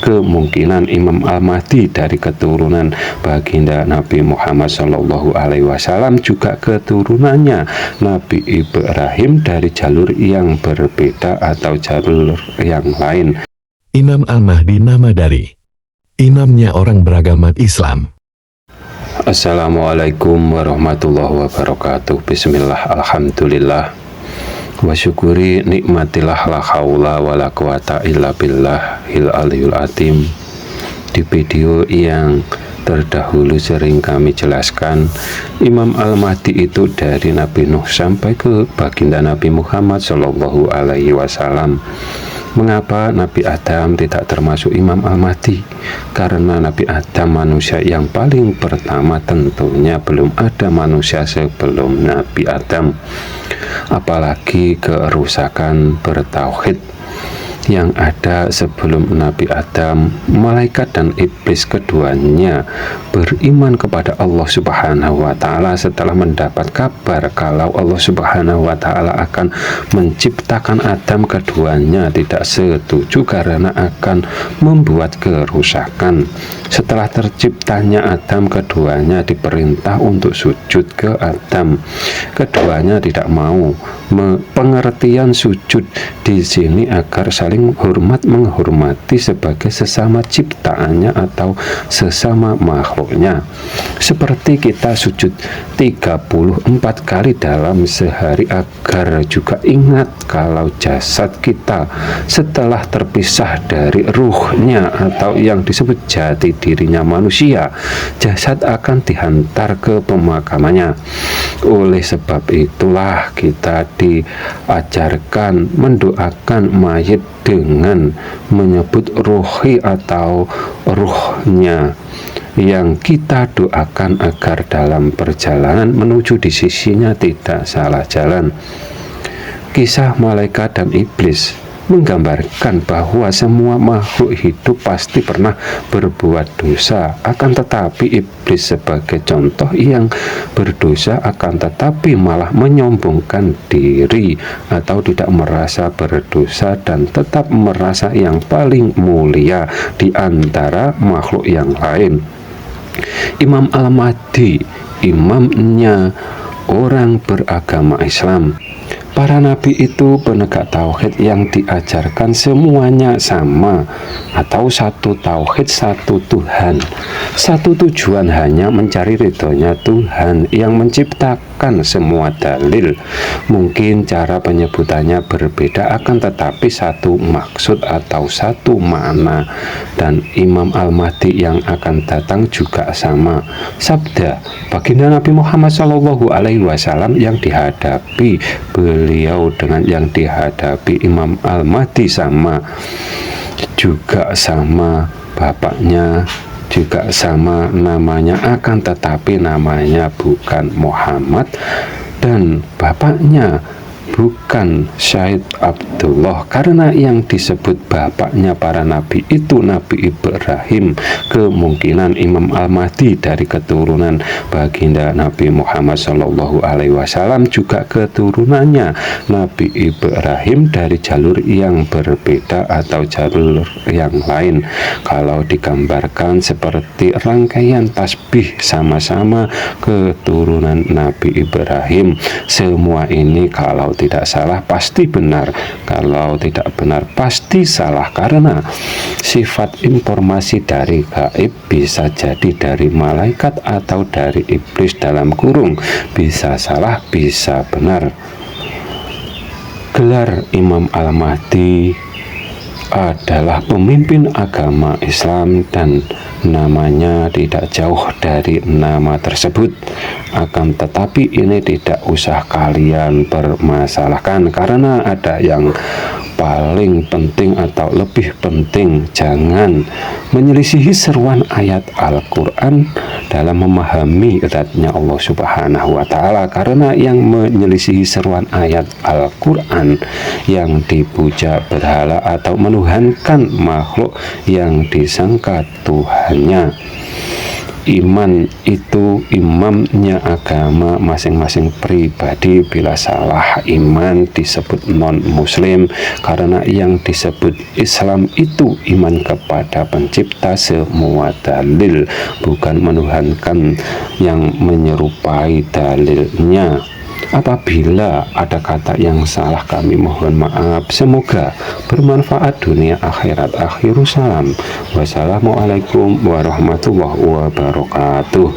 kemungkinan Imam Al-Mahdi dari keturunan baginda Nabi Muhammad SAW, juga keturunannya Nabi Ibrahim dari jalur yang berbeda atau jalur yang lain. Imam Al-Mahdi nama dari imamnya orang beragama Islam. Assalamualaikum warahmatullahi wabarakatuh. Bismillah, alhamdulillah, wa syukuri nikmatillah, la haula wa la quwata illa billahil aliyul azim. Di video yang terdahulu sering kami jelaskan, Imam Al-Mahdi itu dari Nabi Nuh sampai ke baginda Nabi Muhammad SAW. Mengapa Nabi Adam tidak termasuk Imam Al-Mahdi? Karena Nabi Adam manusia yang paling pertama, tentunya belum ada manusia sebelum Nabi Adam. Apalagi kerusakan bertauhid yang ada sebelum Nabi Adam. Malaikat dan iblis keduanya beriman kepada Allah Subhanahu wa Ta'ala setelah mendapat kabar kalau Allah Subhanahu wa Ta'ala akan menciptakan Adam. Keduanya tidak setuju karena akan membuat kerusakan. Setelah terciptanya Adam, keduanya diperintah untuk sujud ke Adam. Keduanya tidak mau. Pengertian sujud di sini agar saling menghormati sebagai sesama ciptaannya atau sesama makhluknya. Seperti kita sujud 34 kali dalam sehari agar juga ingat kalau jasad kita setelah terpisah dari ruhnya atau yang disebut jati dirinya manusia, jasad akan dihantar ke pemakamannya. Oleh sebab itulah kita diajarkan mendoakan mayit dengan menyebut ruhi atau ruhnya, yang kita doakan agar dalam perjalanan menuju di sisinya tidak salah jalan. Kisah malaikat dan iblis menggambarkan bahwa semua makhluk hidup pasti pernah berbuat dosa, akan tetapi iblis sebagai contoh yang berdosa akan tetapi malah menyombongkan diri atau tidak merasa berdosa dan tetap merasa yang paling mulia di antara makhluk yang lain. Imam Al-Mahdi, imamnya orang beragama Islam. Para nabi itu penegak tauhid yang diajarkan semuanya sama atau satu tauhid, satu Tuhan, satu tujuan, hanya mencari ridhonya Tuhan yang menciptakan semua dalil. Mungkin cara penyebutannya berbeda akan tetapi satu maksud atau satu makna. Dan Imam Al-Mahdi yang akan datang juga sama. Sabda baginda Nabi Muhammad SAW yang dihadapi beliau dengan yang dihadapi Imam Al-Mahdi sama, juga sama bapaknya, juga sama namanya, akan tetapi namanya bukan Muhammad dan bapaknya bukan Syed Abdullah, karena yang disebut bapaknya para nabi itu Nabi Ibrahim. Kemungkinan Imam Al-Mahdi dari keturunan baginda Nabi Muhammad SAW, juga keturunannya Nabi Ibrahim dari jalur yang berbeda atau jalur yang lain. Kalau digambarkan seperti rangkaian tasbih, sama-sama keturunan Nabi Ibrahim. Semua ini kalau tidak salah pasti benar, kalau tidak benar pasti salah, karena sifat informasi dari gaib bisa jadi dari malaikat atau dari iblis dalam kurung, bisa salah bisa benar. Gelar Imam Al-Mahdi adalah pemimpin agama Islam dan namanya tidak jauh dari nama tersebut. Akan tetapi ini tidak usah kalian permasalahkan, karena ada yang paling penting atau lebih penting. Jangan menyelisihi seruan ayat Al-Quran dalam memahami zatnya Allah Subhanahu wa Ta'ala, karena yang menyelisihi seruan ayat Al-Quran, yang dipuja berhala atau menuhankan makhluk yang disangka Tuhannya, iman itu imamnya agama masing-masing pribadi. Bila salah iman disebut non-muslim, karena yang disebut Islam itu iman kepada pencipta semua dalil, bukan menuhankan yang menyerupai dalilnya. Apabila ada kata yang salah, kami mohon maaf. Semoga bermanfaat dunia akhirat. Akhirus salam. Wassalamualaikum warahmatullahi wabarakatuh.